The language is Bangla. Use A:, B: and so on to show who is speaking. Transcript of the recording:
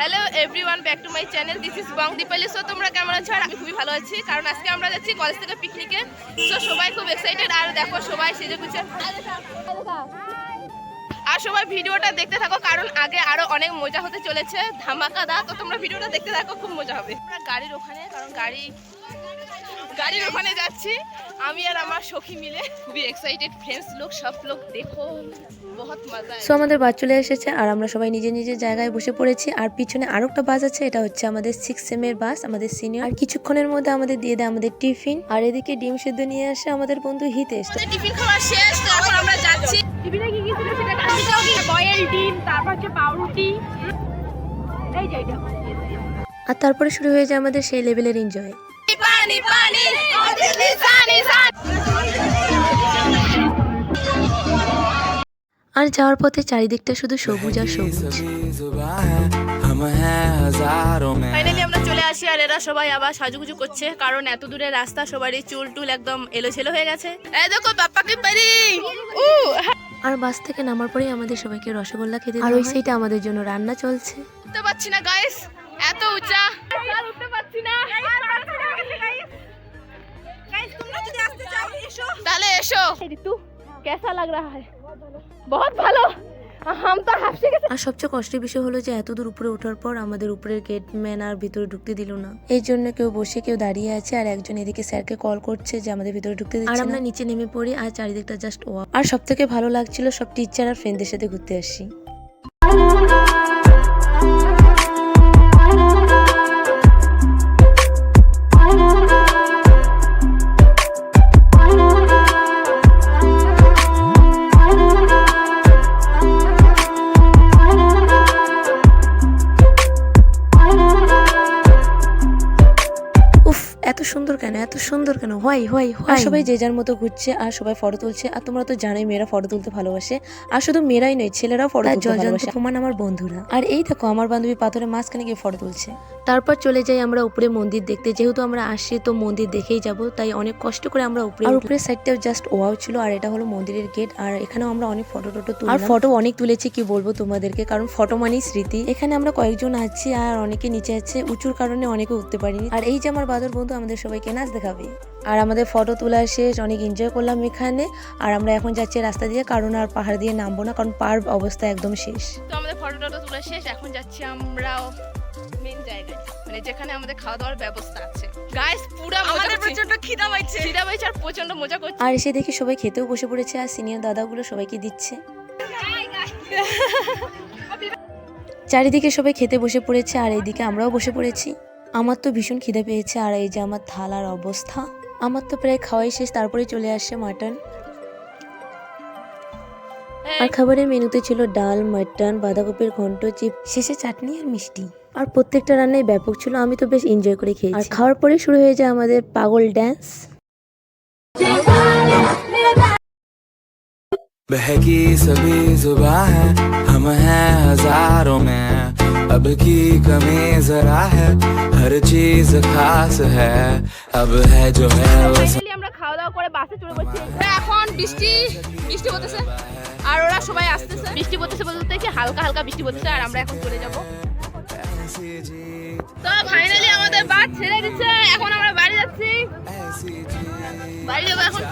A: Hello everyone, back to my channel. This is Bong Dipali. So তোমরা কেমন আছো? আর আমি খুবই ভালো আছি, কারণ আজকে আমরা যাচ্ছি কলেজ থেকে পিকনিকে। সো সবাই খুব এক্সাইটেড। আর দেখো সবাই সেজে গুছে, আর সবাই ভিডিওটা দেখতে থাকো, কারণ আগে আরো অনেক মজা হতে চলেছে, ধামাকাদার। তো তোমরা ভিডিওটা দেখতে থাকো, খুব মজা হবে। আমরা গাড়ির ওখানে, কারণ গাড়ির ওখানে যাচ্ছি আমি আর আমার সখী মিলে। খুবই এক্সাইটেড। ফ্রেন্ডস লোক, সব লোক দেখো, বহুত মজা।
B: সো আমাদের বাস চলে এসেছে আর আমরা সবাই নিজের নিজের জায়গায় বসে পড়েছি। আর পিছনে আরো একটা বাস আছে, এটা হচ্ছে আমাদের 6 সেমের বাস, আমাদের সিনিয়র। আর কিছুক্ষণের মধ্যে আমাদের দিয়ে দেয় আমাদের টিফিন। আর এদিকে ডিম সেদ্ধ নিয়ে আসে আমাদের বন্ধু হিতেশ।
A: টিফিন খাওয়া শেষ, তো এখন আমরা যাচ্ছি। টিফিনে কি কি ছিল সেটা বয়েল ডিম, তারপর হচ্ছে পাউরুটি, এই যে এটা।
B: আর তারপরে শুরু হয়ে যায় আমাদের সেই লেভেলের এনজয়।
A: পানি পানি সানি সানি।
B: আর যাওয়ার পথে চারিদিকটা শুধু সবুজ আর সবুজ।
A: ফাইনালি আমরা চলে আসি, আর এরা সবাই আবার সাজুগুজু করছে, কারণ এত দূরের রাস্তা, সবারই চুল টুল একদম এলোছেলো হয়ে গেছে। এই দেখো বাপ্পাকে পারি।
B: আর বাস থেকে নামার পরেই আমাদের সবাইকে রসগোল্লা খেতে, আর ওই সাইডে আমাদের জন্য রান্না চলছে।
A: উঠতে পারছি না গাইস, এত উঁচা, আর উঠতে পারছি না। তাহলে এসো। ঋতু कैसा लग रहा है? बहुत ভালো। हम तो হাসতে গেছি।
B: আর সবচেয়ে কষ্টের বিষয় হলো যে এত দূর উপরে ওঠার পর আমাদের উপরের গেট ম্যান আর ভিতরে ঢুকতে দিল না। এই জন্য কেউ বসে, কেউ দাঁড়িয়ে আছে, আর একজন এদিকে স্যারকে কল করছে যে আমাদের ভিতরে ঢুকতে দিচ্ছে না। আর আমরা নিচে নেমে পড়ি, আর চারিদিকটা জাস্ট ওয়াও। আর সব থেকে ভালো লাগছিল সব টিচার আর ফ্রেন্ডদের সাথে ঘুরতে আসি। এত সুন্দর কেন, এত সুন্দর কেন, হয় হয় হয়। সবাই যে যার মতো ঘুরছে আর সবাই ফটো তুলছে। আর তোমরা তো জানোই মেয়েরা ফটো তুলতে ভালোবাসে, আর শুধু মেয়েরাই নয়, ছেলেরাও ফটো তুলতে ভালোবাসে। প্রমাণ আমার বন্ধুরা। আর এই দেখো আমার বান্ধবী পাথরের মাঝখানে গিয়ে ফটো তুলছে। তারপর চলে যাই আমরা উপরে মন্দির দেখতে। যেহেতু আমরা আসছি তো মন্দির দেখেই যাব, তাই অনেক কষ্ট করে আমরা উপরে। আর উপরের সাইডটাও জাস্ট ওয়াও ছিল। আর এটা হলো মন্দিরের গেট। আর এখানেও আমরা অনেক ফটো তুলি, আর ফটো অনেক তুলেছি, কি বলবো তোমাদেরকে, কারণ ফটো মানেই স্মৃতি। এখানে আমরা কয়েকজন আছি, আর অনেকে নিচে আছে, উঁচুর কারণে অনেকে উঠতে পারিনি। আর এই যে আমার বাদর বন্ধু আমাদের সবাইকে নাচ দেখাবে। আর আমাদের ফটো তোলা শেষ, অনেক এনজয় করলাম এখানে। আর আমরা এখন যাচ্ছি রাস্তা দিয়ে, কারণ আর পাহাড় দিয়ে নামবো না, কারণ পাহাড় অবস্থা একদম শেষ।
A: তো আমাদের ফটো তোলা শেষ, এখন যাচ্ছি আমরা মেন জায়গায়, মানে যেখানে আমাদের খাওয়া দাওয়ার ব্যবস্থা আছে। গাইস পুরো আমাদের প্রচন্ড খিদা পাইছে আর প্রচন্ড মজা করছে।
B: আর এসে দেখি সবাই খেতেও বসে পড়েছে, আর সিনিয়র দাদাগুলো সবাইকে দিচ্ছে। চারিদিকে সবাই খেতে বসে পড়েছে, আর এইদিকে আমরাও বসে পড়েছি। আমার তো ভীষণ খিদে পেয়েছে। আর এই যে আমার থালার অবস্থা, আমার তো প্রায় খাওয়াই শেষ। তারপরে চলে আসছে মাটন। আর খাবারের মেনুতে ছিল ডাল, মাটন, বাঁধাকপির ঘন্ট, চিপ, শেষে চাটনি আর মিষ্টি। আর প্রত্যেকটা রান্নাই ব্যাপক ছিল, আমি তো বেশ এনজয় করে খেয়েছি। আর খাওয়ার পরে শুরু হয়ে যায় আমাদের পাগল ড্যান্স।
C: बहकी सभी जुबां है, हम हैं हजारों में, अब की कमी जरा है, हर चीज खास है, अब है जो है वो।
A: আমরা খাওয়া দাওয়া করে বাসে চলে বসেছি। এখন বৃষ্টি পড়তেছে, আর ওরা সবাই আসতেছে। বৃষ্টি পড়তেছে বলতে কি হালকা হালকা বৃষ্টি পড়তেছে, আর আমরা এখন চলে যাব। তো ফাইনালি আমাদের বাস ছেড়ে দিচ্ছে, এখন আমরা বাড়ি যাচ্ছি। বাড়ি যাবো এখন।